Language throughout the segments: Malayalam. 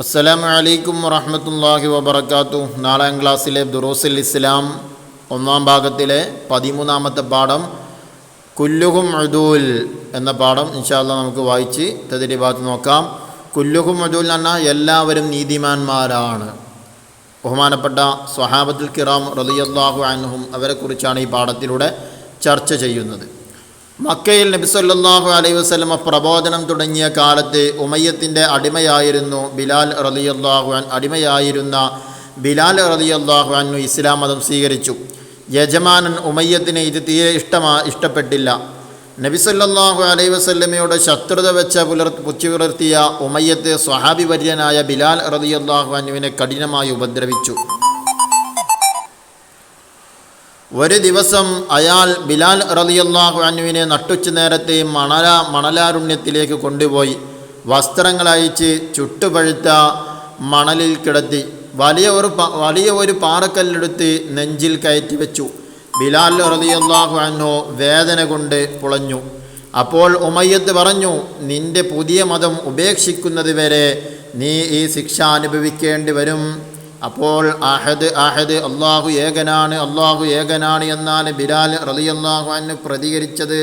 അസ്സലാമു അലൈക്കും വറഹ്മത്തുള്ളാഹി വബറകാതുഹു. നാലാം ക്ലാസ്സിലെ ദുറൂസുൽ ഇസ്ലാം ഒന്നാം ഭാഗത്തിലെ 13ാമത്തെ പാഠം കുല്ലുഹും ഉദൂൽ എന്ന പാഠം ഇൻഷാ അല്ലാഹ് നമുക്ക് വായിച്ച് തദ്രീബാത്ത് നോക്കാം. കുല്ലുഹും ഉദൂൽ എന്ന് പറഞ്ഞാൽ എല്ലാവരും നീതിമാന്മാരാണ്. ബഹുമാനപ്പെട്ട സ്വഹാബത്തുൽ കിറാം റളിയല്ലാഹു അൻഹും അവരെക്കുറിച്ചാണ് ഈ പാഠത്തിലൂടെ ചർച്ച ചെയ്യുന്നത്. മക്കയിൽ നബി സല്ലല്ലാഹു അലൈഹി വസല്ലമ പ്രബോധനം തുടങ്ങിയ കാലത്ത് ഉമയ്യത്തിൻ്റെ അടിമയായിരുന്ന ബിലാൽ റളിയല്ലാഹു അൻഹു ഇസ്ലാം മതം സ്വീകരിച്ചു. യജമാനൻ ഉമയ്യത്തിന് ഇത് തീരെ ഇഷ്ടപ്പെട്ടില്ല. നബി സല്ലല്ലാഹു അലൈഹി വസല്ലമയോട് ശത്രുത വെച്ച് പുലർത്തിയ ഉമയ്യത്ത് സ്വഹാബി വര്യനായ ബിലാൽ റളിയല്ലാഹു അൻഹുവിനെ കഠിനമായി ഉപദ്രവിച്ചു. ഒരു ദിവസം അയാൾ ബിലാൽ റളിയല്ലാഹു അൻഹുവിനെ നട്ടുച്ച നേരത്തെ മണലാരുണ്യത്തിലേക്ക് കൊണ്ടുപോയി വസ്ത്രങ്ങൾ അയച്ച് ചുട്ടുപഴുത്ത മണലിൽ കിടത്തി വലിയ ഒരു പാറക്കല്ലെടുത്ത് നെഞ്ചിൽ കയറ്റി വെച്ചു. ബിലാൽ റളിയല്ലാഹു അൻഹു വേദന കൊണ്ട് പുളഞ്ഞു. അപ്പോൾ ഉമയ്യത്ത് പറഞ്ഞു, നിന്റെ പുതിയ മതം ഉപേക്ഷിക്കുന്നത് വരെ നീ ഈ ശിക്ഷ അനുഭവിക്കേണ്ടി വരും. അപ്പോൾ അഹദ് അള്ളാഹു ഏകനാണ് എന്നാണ് ബിലാൽ റളിയല്ലാഹു അൻഹു പ്രതികരിച്ചത്.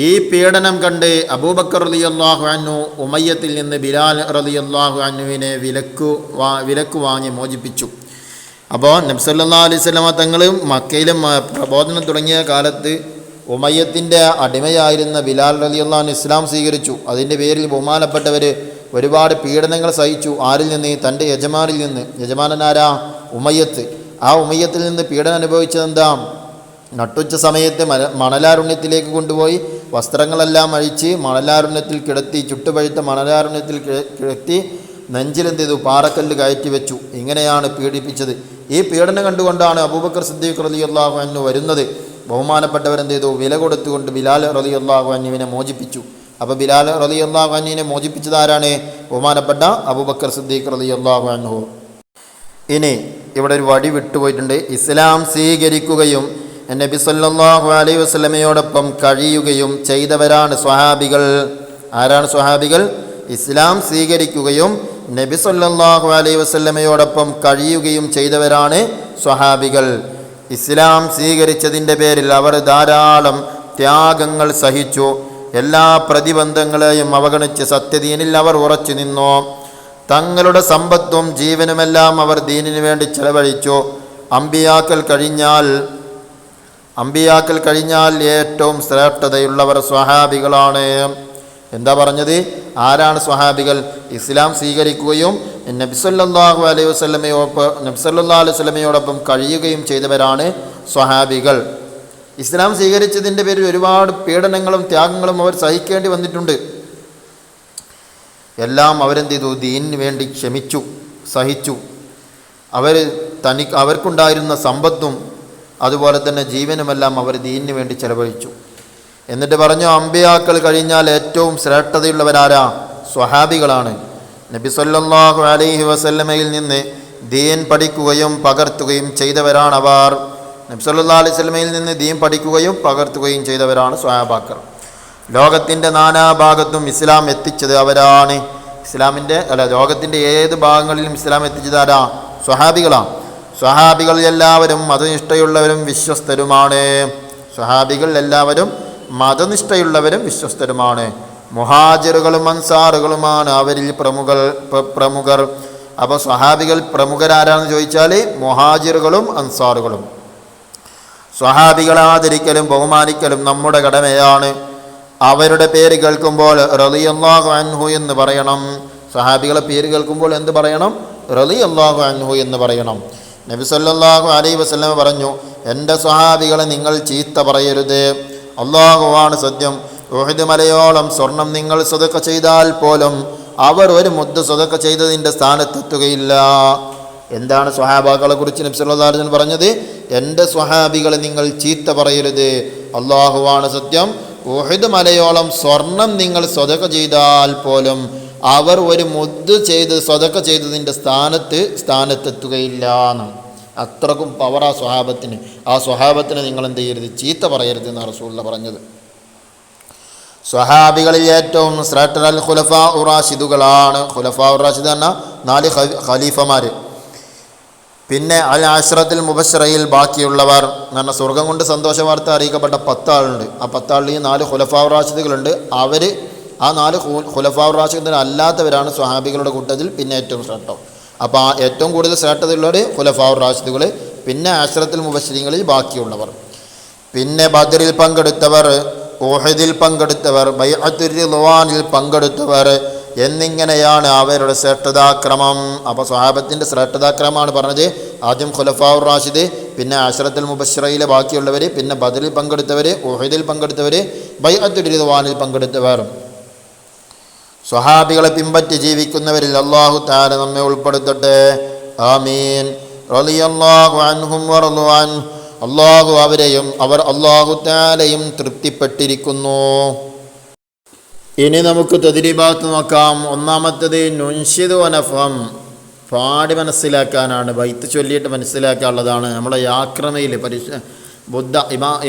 ഈ പീഡനം കണ്ട് അബൂബക്കർ റളിയല്ലാഹു അൻഹു ഉമയ്യത്തിൽ നിന്ന് ബിലാൽ റളിയല്ലാഹു അൻഹുവിനെ വിലക്ക് വാങ്ങി മോചിപ്പിച്ചു. അപ്പോൾ നബി സല്ലല്ലാഹു അലൈഹി വസല്ലമ തങ്ങൾ മക്കയിലും പ്രബോധനം തുടങ്ങിയ കാലത്ത് ഉമയ്യത്തിൻ്റെ അടിമയായിരുന്ന ബിലാൽ റളിയല്ലാഹു അൻഹു ഇസ്ലാം സ്വീകരിച്ചു. അതിൻ്റെ പേരിൽ ബഹുമാനപ്പെട്ടവർ ഒരുപാട് പീഡനങ്ങൾ സഹിച്ചു. ആരിൽ നിന്ന്? തൻ്റെ യജമാനിൽ നിന്ന്. യജമാനനാരാ? ഉമയ്യത്ത്. ആ ഉമയ്യത്തിൽ നിന്ന് പീഡനം അനുഭവിച്ചതെന്താ? നട്ടുച്ച സമയത്ത് മണലാരുണ്യത്തിലേക്ക് കൊണ്ടുപോയി വസ്ത്രങ്ങളെല്ലാം അഴിച്ച് മണലാരുണ്യത്തിൽ കിടത്തി, ചുട്ടുപഴുത്ത മണലാരുണ്യത്തിൽ കിടത്തി നെഞ്ചിലെന്ത് ചെയ്തു? പാറക്കല്ല് കയറ്റി വെച്ചു. ഇങ്ങനെയാണ് പീഡിപ്പിച്ചത്. ഈ പീഡനം കണ്ടുകൊണ്ടാണ് അബൂബക്കർ സിദ്ദീഖ് റളിയല്ലാഹു അൻഹു വരുന്നത്. ബഹുമാനപ്പെട്ടവരെന്ത് ചെയ്തു? വില കൊടുത്തുകൊണ്ട് ബിലാൽ റളിയല്ലാഹു അൻഹുവിനെ മോചിപ്പിച്ചു. അപ്പോൾ ബിലാൽ റളിയല്ലാഹു അൻഹുവിനെ മോചിപ്പിച്ചത് ആരാണ്? ബഹുമാനപ്പെട്ട അബൂബക്കർ സിദ്ദീഖ് റളിയല്ലാഹു അൻഹു. ഇനി ഇവിടെ ഒരു വടി വിട്ടുപോയിട്ടുണ്ട്. ഇസ്ലാം സ്വീകരിക്കുകയും നബി സല്ലല്ലാഹു അലൈഹി വസല്ലമയോടൊപ്പം കഴിയുകയും ചെയ്തവരാണ് സ്വഹാബികൾ. ആരാണ് സ്വഹാബികൾ? ഇസ്ലാം സ്വീകരിക്കുകയും നബി സല്ലല്ലാഹു അലൈഹി വസല്ലമയോടൊപ്പം കഴിയുകയും ചെയ്തവരാണ് സ്വഹാബികൾ. ഇസ്ലാം സ്വീകരിച്ചതിൻ്റെ പേരിൽ അവർ ധാരാളം ത്യാഗങ്ങൾ സഹിച്ചു. എല്ലാ പ്രതിബന്ധങ്ങളെയും അവഗണിച്ച് സത്യദീനിൽ അവർ ഉറച്ചു നിന്നു. തങ്ങളുടെ സമ്പത്തും ജീവനുമെല്ലാം അവർ ദീനിനു വേണ്ടി ചെലവഴിച്ചു. അമ്പിയാക്കൾ കഴിഞ്ഞാൽ ഏറ്റവും ശ്രേഷ്ഠതയുള്ളവർ സ്വഹാബികളാണ്. എന്താ പറഞ്ഞത്? ആരാണ് സ്വഹാബികൾ? ഇസ്ലാം സ്വീകരിക്കുകയും നബി സല്ലല്ലാഹു അലൈഹി വസല്ലമയോടൊപ്പം കഴിയുകയും ചെയ്തവരാണ് സ്വഹാബികൾ. ഇസ്ലാം സ്വീകരിച്ചതിൻ്റെ പേരിൽ ഒരുപാട് പീഡനങ്ങളും ത്യാഗങ്ങളും അവർ സഹിക്കേണ്ടി വന്നിട്ടുണ്ട്. എല്ലാം അവരെന്ത് ചെയ്തു? ദീനിന് വേണ്ടി സഹിച്ചു. അവർക്കുണ്ടായിരുന്ന സമ്പത്തും അതുപോലെ തന്നെ ജീവനുമെല്ലാം അവർ ദീനിന് വേണ്ടി ചെലവഴിച്ചു. എന്നിട്ട് പറഞ്ഞു, അമ്പിയാക്കൾ കഴിഞ്ഞാൽ ഏറ്റവും ശ്രേഷ്ഠതയുള്ളവരാരാ? സ്വഹാബികളാണ്. നബി സല്ലല്ലാഹു അലൈഹി വസല്ലമയിൽ നിന്ന് ദീൻ പഠിക്കുകയും പകർത്തുകയും ചെയ്തവരാണ് അവർ. നബി സല്ലല്ലാഹു അലൈഹി വസല്ലമയിൽ നിന്ന് ദീൻ പഠിക്കുകയും പകർത്തുകയും ചെയ്തവരാണ് സ്വഹാബാക്കൾ. ലോകത്തിൻ്റെ നാനാഭാഗത്തും ഇസ്ലാം എത്തിച്ചത് അവരാണ്. ലോകത്തിൻ്റെ ഏത് ഭാഗങ്ങളിലും ഇസ്ലാം എത്തിച്ചത് ആരാ? സ്വഹാബികളാണ്. സ്വഹാബികൾ എല്ലാവരും മതനിഷ്ഠയുള്ളവരും വിശ്വസ്തരുമാണ്. സ്വഹാബികൾ എല്ലാവരും മതനിഷ്ഠയുള്ളവരും വിശ്വസ്തരുമാണ്. മുഹാജിറുകളും അൻസാറുകളുമാണ് അവരിൽ പ്രമുഖർ. അപ്പോൾ സ്വഹാബികൾ പ്രമുഖരാരാണെന്ന് ചോദിച്ചാൽ മുഹാജിറുകളും അൻസാറുകളും. സ്വഹാബികളെ ആദരിക്കലും ബഹുമാനിക്കലും നമ്മുടെ കടമയാണ്. അവരുടെ പേര് കേൾക്കുമ്പോൾ റളിയല്ലാഹു അൻഹു എന്ന് പറയണം. സ്വഹാബികളെ പേര് കേൾക്കുമ്പോൾ എന്ത് പറയണം? റളിയല്ലാഹു അൻഹു എന്ന് പറയണം. നബി സല്ലല്ലാഹു അലൈഹി വസല്ലം പറഞ്ഞു, എൻ്റെ സ്വഹാബികളെ നിങ്ങൾ ചീത്ത പറയരുത്. അല്ലാഹുവാണ് സത്യം. ഉഹദ് മലയോളം സ്വർണം നിങ്ങൾ സദഖ ചെയ്താൽ പോലും അവർ ഒരു മുദ്ദ സദഖ ചെയ്തതിൻ്റെ സ്ഥാനത്തെത്തുകയില്ല. എന്താണ് സ്വഹാബാക്കളെ കുറിച്ച് നബി സല്ലല്ലാഹു അലൈഹി വസല്ലം പറഞ്ഞത്? എൻ്റെ സ്വഹാബികളെ നിങ്ങൾ ചീത്ത പറയരുത്. അല്ലാഹുവാണ് സത്യം. ഉഹദ് മലയോളം സ്വർണം നിങ്ങൾ സദഖ ചെയ്താൽ പോലും അവർ ഒരു മുദ്ദ് സദഖ ചെയ്തതിൻ്റെ സ്ഥാനത്തെത്തുകയില്ല എന്ന്. അത്രക്കും പവർ ആ സ്വഹാബത്തിന്. ആ സ്വഹാബത്തിനെ നിങ്ങൾ എന്ത് ചെയ്യരുത്? ചീത്ത പറയരുത് എന്നാണ് റസൂലുള്ളാഹി പറഞ്ഞത്. സ്വഹാബികളിൽ ഏറ്റവും ശ്രേഷ്ഠർ അൽ ഖുലഫാ റാഷിദുകളാണ്. ഖുലഫാ റാഷിദ് എന്ന 4 ഖലീഫമാർ. പിന്നെ അൽ അശ്റത്തുൽ മുബശ്ശറയിൽ ബാക്കിയുള്ളവർ എന്ന് പറഞ്ഞാൽ സ്വർഗം കൊണ്ട് സന്തോഷ വാർത്ത അറിയിക്കപ്പെട്ട 10 ആളുണ്ട്. ആ 10 ആളിൽ 4 ഖുലഫാ റാഷിദുകളുണ്ട്. അവർ ആ 4 ഖുലഫാ റാഷിദുകൾ അല്ലാത്തവരാണ് സ്വഹാബികളുടെ കൂട്ടത്തിൽ പിന്നെ ഏറ്റവും ശ്രേഷ്ഠം. അപ്പോൾ ആ ഏറ്റവും കൂടുതൽ ശ്രേഷ്ഠതയുള്ളവർ ഖുലഫാ റാഷിദുകൾ, പിന്നെ അശ്റത്തുൽ മുബശ്ശരീങ്ങളിൽ ബാക്കിയുള്ളവർ, പിന്നെ ബദറിൽ പങ്കെടുത്തവർ, ഉഹദിൽ പങ്കെടുത്തവർ, ബൈഅത്തുർ റിദ്വാനിൽ പങ്കെടുത്തവർ എന്നിങ്ങനെയാണ് അവരുടെ ശ്രേഷ്ഠതാക്രമം. അപ്പോൾ സ്വഹാബത്തിൻ്റെ ശ്രേഷ്ഠതാക്രമമാണ് പറഞ്ഞത്. ആദ്യം ഖുലഫാ റാഷിദ്, പിന്നെ അശ്റത്തുൽ മുബശ്ശറയിലെ ബാക്കിയുള്ളവർ, പിന്നെ ബദറിൽ പങ്കെടുത്തവർ, ഉഹദിൽ പങ്കെടുത്തവർ, ബൈഅത്തുർ റിദ്വാനിൽ പങ്കെടുത്തവർ. സ്വഹാബികളെ പിൻപറ്റി ജീവിക്കുന്നവരിൽ അല്ലാഹു തആല നമ്മെ ഉൾപ്പെടുത്തട്ടെ. ആമീൻ. റളിയല്ലാഹു അൻഹും വറളു അൻഹു. അല്ലാഹു അവരെയും അവർ അല്ലാഹു തആലയും തൃപ്തിപ്പെട്ടിരിക്കുന്നു. ഇനി നമുക്ക് തദ്രീബാത്ത് നോക്കാം. ഒന്നാമത്തേത് നുൻഷിദു വനഫം, പാടി മനസ്സിലാക്കാനാണ്, ബൈത്ത് ചൊല്ലിയിട്ട് മനസ്സിലാക്കാനുള്ളതാണ്. നമ്മളെ യാക്രമയിൽ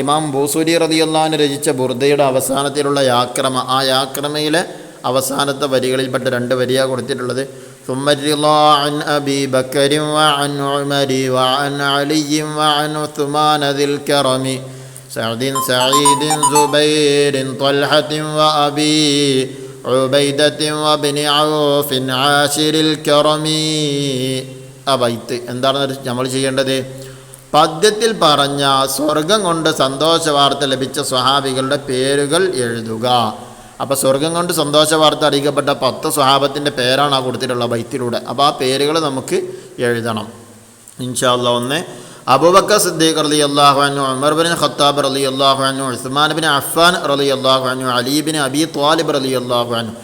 ഇമാം ബൂസൂരി റളിയല്ലാഹു അൻഹു രചിച്ച ബുർദയുടെ അവസാനത്തിലുള്ള യാക്രമ, ആ യാക്രമയിലെ അവസാനത്തെ വരികളിൽപ്പെട്ട 2 വരിയാണ് കൊടുത്തിട്ടുള്ളത്. ثم الرضا عن أبي بكر وعن عمر وعن علي وعن عثمان ذي الكرم سعد سعيد زبير طلحة وأبي عبيدة وابن عوف عاشر الكرم. ആ ബൈത്ത് എന്താണ് നമ്മൾ ചെയ്യേണ്ടത്? പദ്യത്തിൽ പറഞ്ഞ സ്വർഗം കൊണ്ട് സന്തോഷ വാർത്ത ലഭിച്ച സ്വഹാബികളുടെ പേരുകൾ എഴുതുക. അപ്പോൾ സ്വർഗം കൊണ്ട് സന്തോഷ വാർത്ത അറിയിക്കപ്പെട്ട 10 സ്വഹാബത്തിൻ്റെ പേരാണ് ആ കൊടുത്തിട്ടുള്ള ബൈത്തിലൂടെ. അപ്പോൾ ആ പേരുകൾ നമുക്ക് എഴുതണം ഇൻഷാ അല്ലാഹ്. 1 അബൂബക്കർ സിദ്ദീഖ് റളിയല്ലാഹു അൻഹു, ഉമർ ബിൻ ഖത്താബ് റളിയല്ലാഹു അൻഹു, ഉസ്മാൻ ബിൻ അഫ്ഫാൻ റളിയല്ലാഹു അൻഹു, അലി ബിൻ അബി ത്വാലിബ് റളിയല്ലാഹു അൻഹു,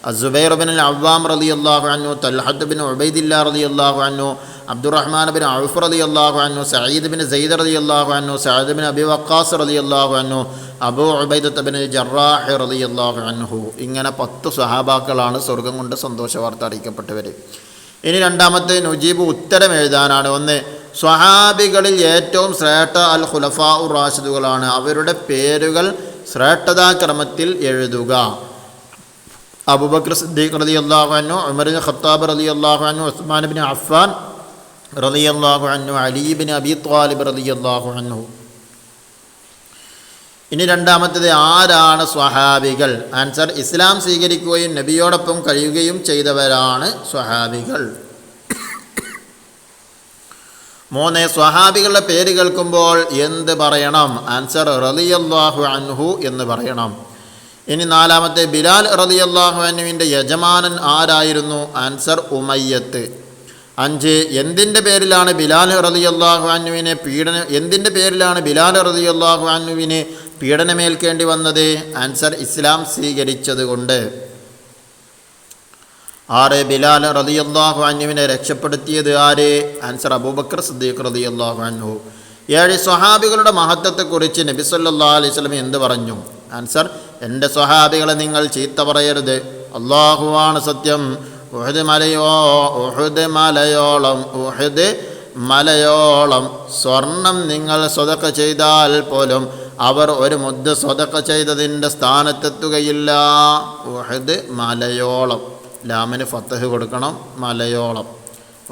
അസ്സുബൈർ ബിൻ അൽ അവ്വാം റളിയല്ലാഹു അൻഹു, തൽഹത്ത് ബിൻ ഉബൈദില്ലാ റളിയല്ലാഹു അൻഹു, അബ്ദുറഹ്മാൻ ബിൻ ഔഫ് റളിയല്ലാഹു അൻഹു, സഈദ് ബിൻ സെയ്ദ് റളിയല്ലാഹു അൻഹു, സഅദ് ബിൻ അബി വഖാസ് റളിയല്ലാഹു അൻഹു, അബൂ ഉബൈദത്ത് ബിൻ ജറാഹ് റളിയല്ലാഹു അൻഹു. ഇങ്ങനെ 10 സ്വഹാബാക്കളാണ് സ്വർഗം കൊണ്ട് സന്തോഷ വാർത്ത അറിയിക്കപ്പെട്ടവർ. ഇനി രണ്ടാമത്തെ നുജീബ് ഉത്തരം എഴുതാനാണ്. 1 സ്വഹാബികളിൽ ഏറ്റവും ശ്രേഷ്ഠ അൽ ഖുലഫാ റാഷിദുകളാണ്. അവരുടെ പേരുകൾ ശ്രേഷ്ഠതാക്രമത്തിൽ എഴുതുക. അബൂബക്കർ സിദ്ദീഖ് റളിയല്ലാഹു അൻഹു, ഉമർ ബിൻ ഖത്താബ് റളിയല്ലാഹു അൻഹു, ഉസ്മാൻ ബിൻ അഫ്ഫാൻ റളിയല്ലാഹു അൻഹു, അലി ബിൻ അബി ത്വാലിബ് റളിയല്ലാഹു അൻഹു. ഇനി രണ്ടാമത്തേത് ആരാണ് സ്വഹാബികൾ? ആൻസർ: ഇസ്ലാം സ്വീകരിക്കുകയും നബിയോടൊപ്പം കഴിയുകയും ചെയ്തവരാണ് സ്വഹാബികൾ. 3 സ്വഹാബികളുടെ പേര് കേൾക്കുമ്പോൾ എന്ത് പറയണം? ആൻസർ: റളിയല്ലാഹു അൻഹു എന്ന് പറയണം. ഇനി 4 ബിലാൽ റളിയല്ലാഹു അൻഹുവിൻ്റെ യജമാനൻ ആരായിരുന്നു? ആൻസർ: ഉമയ്യത്ത്. 5 എന്തിൻ്റെ പേരിലാണ് ബിലാൽ റളിയല്ലാഹു അൻഹുവിന് പീഡനമേൽക്കേണ്ടി വന്നത്? ആൻസർ: ഇസ്ലാം സ്വീകരിച്ചത് കൊണ്ട്. 6 ബിലാൽ റളിയല്ലാഹു അൻഹുവിനെ രക്ഷപ്പെടുത്തിയത് ആര്? ആൻസർ: അബൂബക്കർ സിദ്ദീഖ് റളിയല്ലാഹു അൻഹു. 7 സ്വഹാബികളുടെ മഹത്വത്തെക്കുറിച്ച് നബി സല്ലല്ലാഹു അലൈഹി വസല്ലം എന്ത് പറഞ്ഞു? ആൻസർ: എൻ്റെ സ്വഹാബികളെ നിങ്ങൾ ചീത്ത പറയരുത്, അല്ലാഹുവാണ് സത്യം. ഉഹദ് മലയോളം സ്വർണം നിങ്ങൾ സ്വതക്ക ചെയ്താൽ പോലും അവർ ഒരു മുദ്ദ സ്വതക്ക ചെയ്തതിൻ്റെ സ്ഥാനത്തെത്തുകയില്ല. ഉഹദ് മലയോളം, ലാമിന് ഫത്തഹ് കൊടുക്കണം, മലയോളം.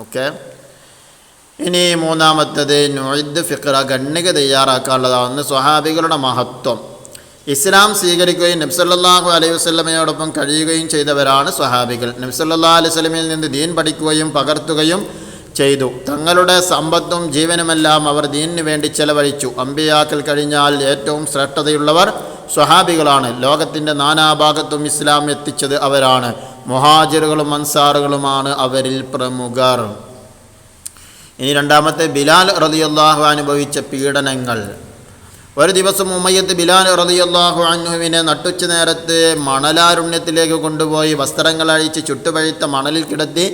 ഓക്കെ. ഇനി 3 നുഇദ് ഫിഖ്റ, ഖണ്ഡിക തയ്യാറാക്കാനുള്ളതാണ്. സ്വഹാബികളുടെ മഹത്വം. ഇസ്ലാം സ്വീകരിക്കുകയും നബി സല്ലല്ലാഹു അലൈഹി വസല്ലമയോടൊപ്പം കഴിയുകയും ചെയ്തവരാണ് സ്വഹാബികൾ. നബി സല്ലല്ലാഹു അലൈഹി വസല്ലമയിൽ നിന്ന് ദീൻ പഠിക്കുകയും പകർത്തുകയും ചെയ്തു. തങ്ങളുടെ സമ്പത്തും ജീവനുമെല്ലാം അവർ ദീനിന് വേണ്ടി ചെലവഴിച്ചു. അമ്പിയാക്കൾ കഴിഞ്ഞാൽ ഏറ്റവും ശ്രേഷ്ഠതയുള്ളവർ സ്വഹാബികളാണ്. ലോകത്തിൻ്റെ നാനാഭാഗത്തും ഇസ്ലാം എത്തിച്ചത് അവരാണ്. മുഹാജിറുകളും അൻസാറുകളുമാണ് അവരിൽ പ്രമുഖർ. ഇനി 2 ബിലാൽ റളിയല്ലാഹു അൻഹു അനുഭവിച്ച പീഡനങ്ങൾ. ഒരു ദിവസം ഉമയ്യത്ത് ബിലാൽ റളിയല്ലാഹു അൻഹുവിനെ നട്ടുച്ച നേരത്ത് മണലാരുണ്യത്തിലേക്ക് കൊണ്ടുപോയി വസ്ത്രങ്ങൾ അഴിച്ച് ചുട്ടുപഴുത്ത മണലിൽ കിടത്തി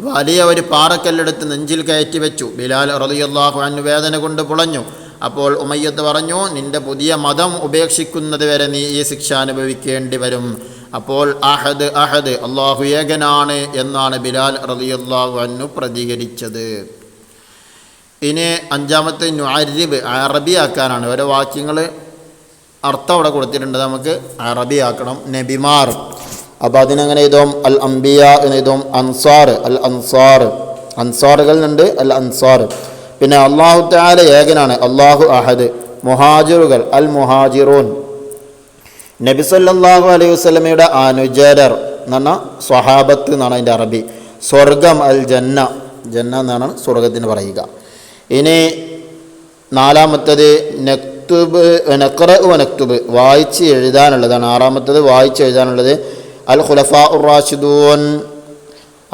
വലിയ ഒരു പാറക്കല്ലെടുത്ത് നെഞ്ചിൽ കയറ്റി വെച്ചു. ബിലാൽ റളിയല്ലാഹു അൻഹു വേദന കൊണ്ട് പുളഞ്ഞു. അപ്പോൾ ഉമയ്യത്ത് പറഞ്ഞു, നിന്റെ പുതിയ മതം ഉപേക്ഷിക്കുന്നത് വരെ നീ ഈ ശിക്ഷ അനുഭവിക്കേണ്ടി വരും. അപ്പോൾ അഹദ് അഹദ്, അല്ലാഹു ഏകനാണ് എന്നാണ് ബിലാൽ റളിയല്ലാഹു അൻഹു പ്രതികരിച്ചത്. ഇനി 5 നുഅരിബ്, അറബിയാക്കാനാണ്. ഓരോ വാക്യങ്ങൾ അർത്ഥം അവിടെ കൊടുത്തിട്ടുണ്ട്, നമുക്ക് അറബി ആക്കണം. നബിമാർ, അപ്പോൾ അതിനെങ്ങനെ എഴുതും? അൽ അംബിയ എന്ന് എഴുതും. അൻസാർ, അൽ അൻസാർ, അൻസാറുകൾ ഉണ്ട്, അൽ അൻസാർ. പിന്നെ അള്ളാഹു തആല ഏകനാണ്, അള്ളാഹു അഹദ്. മുഹാജിറുകൾ, അൽ മുഹാജിറൂൻ. നബി സല്ലല്ലാഹു അലൈഹി വസല്ലമയുടെ അനുചരർ എന്ന് പറഞ്ഞാൽ സ്വഹാബത്ത് എന്നാണ് അതിൻ്റെ അറബി. സ്വർഗം, അൽ ജന്ന, ജന്ന എന്നാണ് സ്വർഗത്തിന് പറയുക. ഇനി നാലാമത്തത് നക്തുബ്, നഖ്റഉ വനക്തുബ്, വായിച്ച് എഴുതാനുള്ളതാണ്. ആറാമത്തത് വായിച്ച് എഴുതാനുള്ളത്. അൽ ഖുലഫാ ഉർ റാഷിദൂൻ,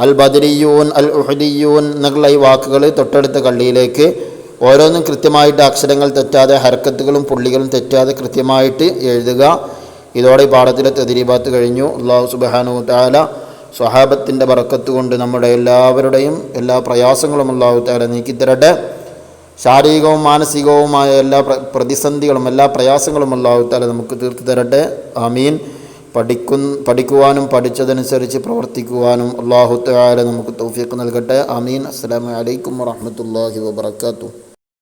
അൽ ബദരിയൂൻ, അൽ ഉഹദിയൂൻ എന്നുള്ള ഈ വാക്കുകൾ തൊട്ടടുത്ത കള്ളിയിലേക്ക് ഓരോന്നും കൃത്യമായിട്ട് അക്ഷരങ്ങൾ തെറ്റാതെ, ഹർക്കത്തുകളും പുള്ളികളും തെറ്റാതെ കൃത്യമായിട്ട് എഴുതുക. ഇതോടെ ഈ പാഠത്തിലെ തദ്രീബാത്ത് കഴിഞ്ഞു. അല്ലാഹു സുബ്ഹാനഹു തആല സ്വഹാബത്തിൻ്റെ ബറക്കത്ത് കൊണ്ട് നമ്മുടെ എല്ലാവരുടെയും എല്ലാ പ്രയാസങ്ങളും അല്ലാഹു തആല നീക്കിത്തരട്ടെ. ശാരീരികവും മാനസികവുമായ എല്ലാ പ്രതിസന്ധികളും എല്ലാ പ്രയാസങ്ങളും അല്ലാഹു തആല നമുക്ക് തീർത്തു തരട്ടെ. ആമീൻ. പഠിക്കുവാനും പഠിച്ചതനുസരിച്ച് പ്രവർത്തിക്കുവാനും അല്ലാഹു തആല നമുക്ക് തൗഫീഖ് നൽകട്ടെ. ആമീൻ. അസ്സലാമു അലൈക്കും വറഹ്മത്തുള്ളാഹി വബറകാതുഹു.